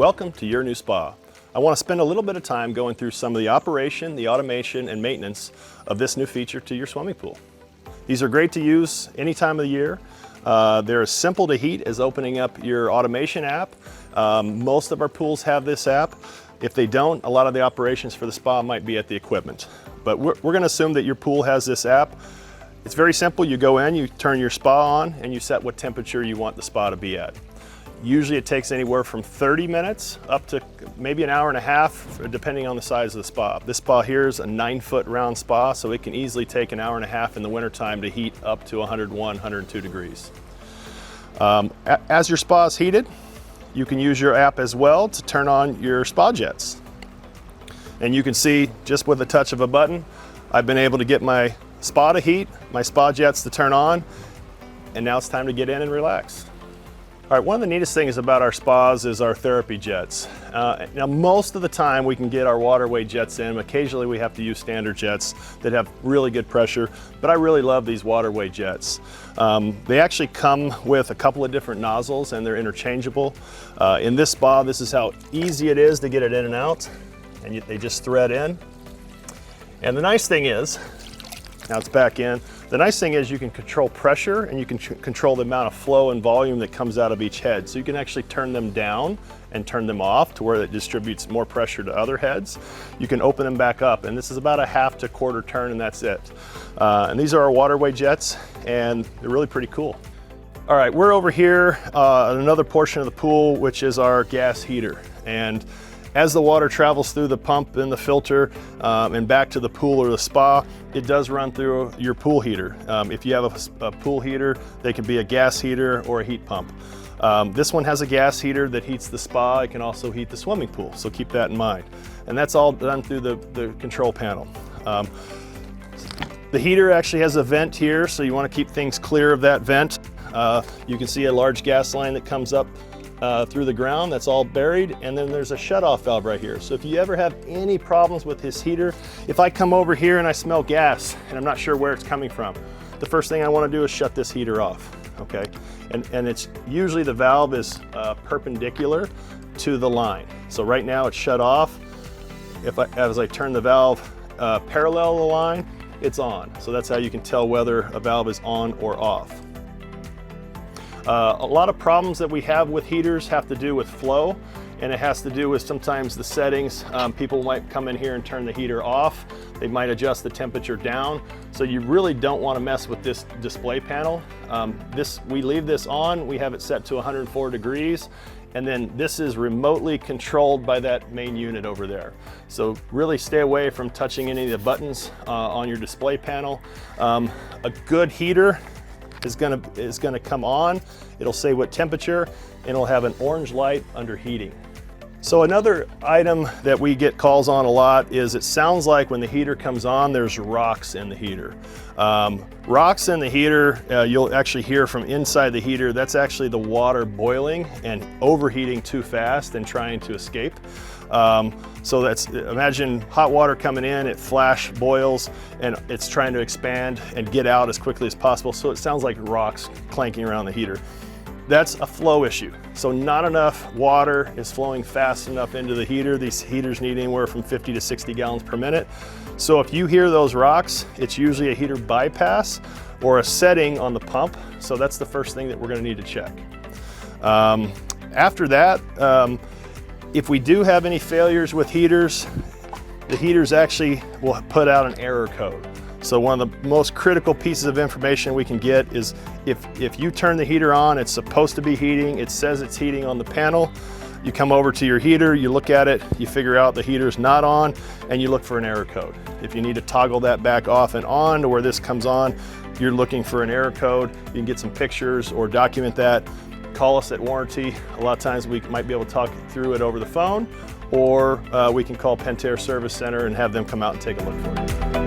Welcome to your new spa. I want to spend a little bit of time going through some of the operation, the automation, and maintenance of this new feature to your swimming pool. These are great to use any time of the year. They're as simple to heat as opening up your automation app. Most of our pools have this app. If they don't, a lot of the operations for the spa might be at the equipment. But we're going to assume that your pool has this app. It's very simple. You go in, you turn your spa on, and you set what temperature you want the spa to be at. Usually it takes anywhere from 30 minutes up to maybe an hour and a half, depending on the size of the spa. This spa here is a 9-foot round spa, so it can easily take an hour and a half in the wintertime to heat up to 101, 102 degrees. As your spa is heated, you can use your app as well to turn on your spa jets. And you can see just with the touch of a button, I've been able to get my spa to heat, my spa jets to turn on, and now it's time to get in and relax. All right, one of the neatest things about our spas is our therapy jets. Now, most of the time we can get our waterway jets in. Occasionally we have to use standard jets that have really good pressure, but I really love these waterway jets. They actually come with a couple of different nozzles and they're interchangeable. In this spa, this is how easy it is to get it in and out, and they just thread in. And the nice thing is, now it's back in. The nice thing is you can control pressure and you can control the amount of flow and volume that comes out of each head. So you can actually turn them down and turn them off to where it distributes more pressure to other heads. You can open them back up, and this is about a half to quarter turn, and that's it. And these are our waterway jets, and they're really pretty cool. All right, we're over here at another portion of the pool, which is our gas heater. And as the water travels through the pump and the filter and back to the pool or the spa, it does run through your pool heater. If you have a pool heater, they can be a gas heater or a heat pump. This one has a gas heater that heats the spa. It can also heat the swimming pool, so keep that in mind. And that's all done through the control panel. The heater actually has a vent here, so you want to keep things clear of that vent. You can see a large gas line that comes up through the ground, that's all buried, and then there's a shutoff valve right here. So if you ever have any problems with this heater, if I come over here and I smell gas and I'm not sure where it's coming from, the first thing I want to do is shut this heater off, okay? And it's usually the valve is perpendicular to the line. So right now it's shut off. As I turn the valve parallel to the line, it's on. So that's how you can tell whether a valve is on or off. A lot of problems that we have with heaters have to do with flow, and it has to do with sometimes the settings. People might come in here and turn the heater off. They might adjust the temperature down. So you really don't want to mess with this display panel. We leave this on, we have it set to 104 degrees, and then this is remotely controlled by that main unit over there. So really stay away from touching any of the buttons on your display panel. A good heater is gonna come on. It'll say what temperature, and it'll have an orange light under heating. So another item that we get calls on a lot is it sounds like when the heater comes on, there's rocks in the heater. Rocks in the heater, you'll actually hear from inside the heater, that's actually the water boiling and overheating too fast and trying to escape. So imagine hot water coming in, it flash boils, and it's trying to expand and get out as quickly as possible. So it sounds like rocks clanking around the heater. That's a flow issue. So not enough water is flowing fast enough into the heater. These heaters need anywhere from 50 to 60 gallons per minute. So if you hear those rocks, it's usually a heater bypass or a setting on the pump. So that's the first thing that we're gonna need to check. After that, if we do have any failures with heaters, the heaters actually will put out an error code. So one of the most critical pieces of information we can get is if you turn the heater on, it's supposed to be heating, it says it's heating on the panel, you come over to your heater, you look at it, you figure out the heater's not on, and you look for an error code. If you need to toggle that back off and on to where this comes on, you're looking for an error code. You can get some pictures or document that. Call us at Warranty. A lot of times we might be able to talk through it over the phone, or we can call Pentair Service Center and have them come out and take a look for you.